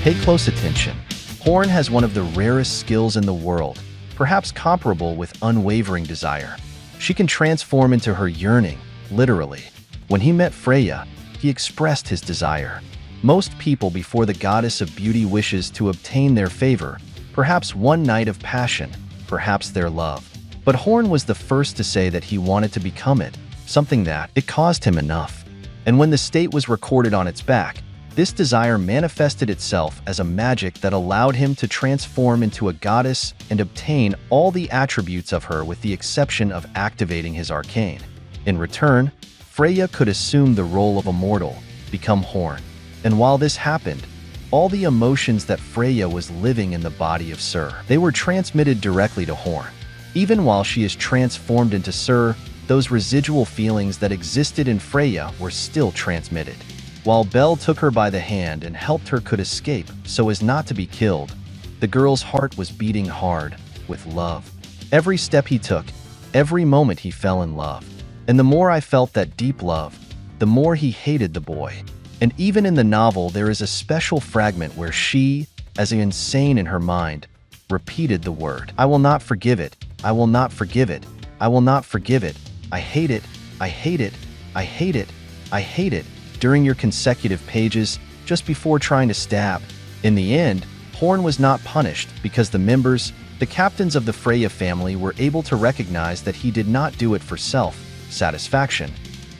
Pay close attention. Horn has one of the rarest skills in the world, perhaps comparable with unwavering desire. She can transform into her yearning, literally. When he met Freya, he expressed his desire. Most people before the goddess of beauty wishes to obtain their favor, perhaps one night of passion, perhaps their love. But Horn was the first to say that he wanted to become it, something that it caused him enough. And when the state was recorded on its back, this desire manifested itself as a magic that allowed him to transform into a goddess and obtain all the attributes of her with the exception of activating his arcane. In return, Freya could assume the role of a mortal, become Horn. And while this happened, all the emotions that Freya was living in the body of SYR, they were transmitted directly to Horn. Even while she is transformed into SYR, those residual feelings that existed in Freya were still transmitted. While Bel took her by the hand and helped her could escape so as not to be killed, the girl's heart was beating hard with love. Every step he took, every moment he fell in love. And the more I felt that deep love, the more he hated the boy. And even in the novel, there is a special fragment where she, as insane in her mind, repeated the word, "I will not forgive it. I will not forgive it. I will not forgive it. I hate it. I hate it. I hate it. I hate it," during your consecutive pages, just before trying to stab. In the end, Horn was not punished because the captains of the Freya family were able to recognize that he did not do it for self-satisfaction,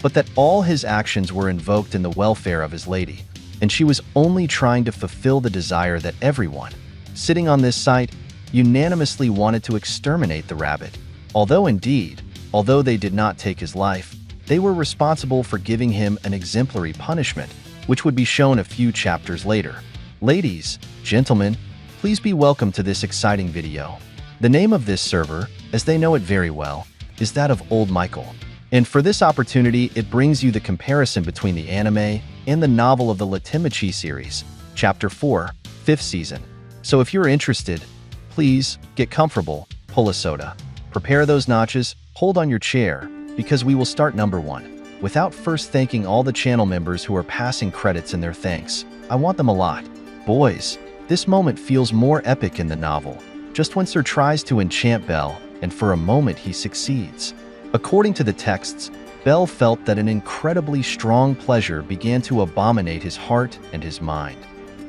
but that all his actions were invoked in the welfare of his lady, and she was only trying to fulfill the desire that everyone, sitting on this site, unanimously wanted to exterminate the rabbit. Although they did not take his life, they were responsible for giving him an exemplary punishment, which would be shown a few chapters later. Ladies, gentlemen, please be welcome to this exciting video. The name of this server, as they know it very well, is that of Old Michael. And for this opportunity, it brings you the comparison between the anime and the novel of the Danmachi series, Chapter 4, 5th season. So if you're interested, please get comfortable, pull a soda, prepare those notches, hold on your chair, because we will start number 1. Without first thanking all the channel members who are passing credits in their thanks. I want them a lot. Boys, this moment feels more epic in the novel, just when SYR tries to enchant Bel, and for a moment he succeeds. According to the texts, Bel felt that an incredibly strong pleasure began to abominate his heart and his mind.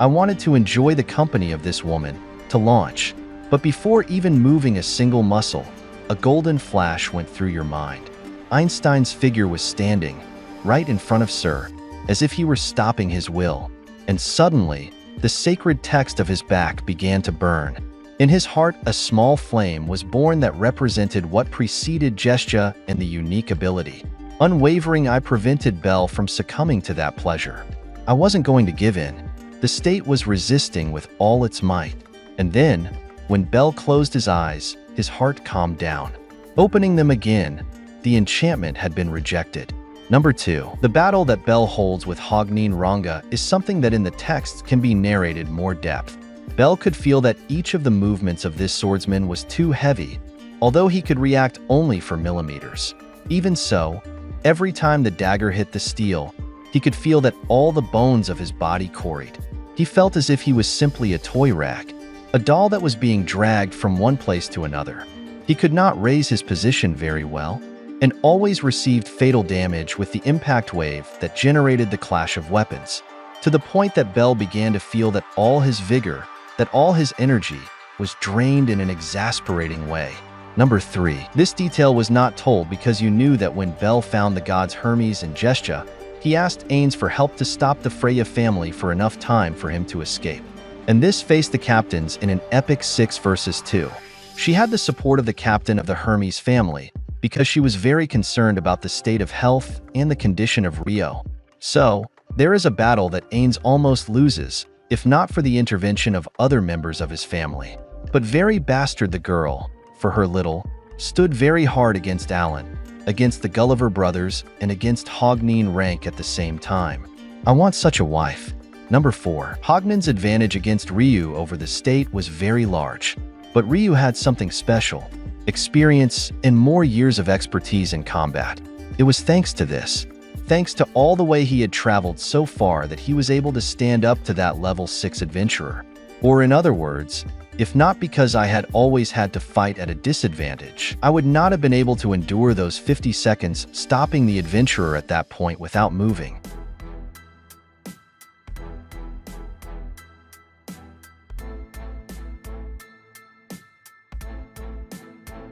I wanted to enjoy the company of this woman, to launch. But before even moving a single muscle, a golden flash went through your mind. Einstein's figure was standing, right in front of SYR, as if he were stopping his will. And suddenly, the sacred text of his back began to burn. In his heart, a small flame was born that represented what preceded gesture and the unique ability. Unwavering, I prevented Bel from succumbing to that pleasure. I wasn't going to give in. The state was resisting with all its might. And then, when Bel closed his eyes, his heart calmed down. Opening them again, the enchantment had been rejected. Number 2. The battle that Bel holds with Hognin Ranga is something that in the text can be narrated more depth. Bel could feel that each of the movements of this swordsman was too heavy, although he could react only for millimeters. Even so, every time the dagger hit the steel, he could feel that all the bones of his body quarried. He felt as if he was simply a toy rack, a doll that was being dragged from one place to another. He could not raise his position very well, and always received fatal damage with the impact wave that generated the clash of weapons, to the point that Bel began to feel that all his vigor, that all his energy, was drained in an exasperating way. Number 3. This detail was not told because you knew that when Bel found the gods Hermes and Gestia, he asked Ains for help to stop the Freya family for enough time for him to escape. And this faced the captains in an epic 6 versus 2. She had the support of the captain of the Hermes family, because she was very concerned about the state of health and the condition of Rio. So, there is a battle that Ains almost loses, if not for the intervention of other members of his family. But very bastard the girl, for her little, stood very hard against Alan, against the Gulliver brothers, and against Hognin rank at the same time. I want such a wife. Number 4. Hognin's advantage against Ryu over the state was very large, but Ryu had something special. Experience, and more years of expertise in combat. It was thanks to this thanks to all the way he had traveled so far that he was able to stand up to that level 6 adventurer. Or in other words, if not because I had always had to fight at a disadvantage, I would not have been able to endure those 50 seconds stopping the adventurer at that point without moving.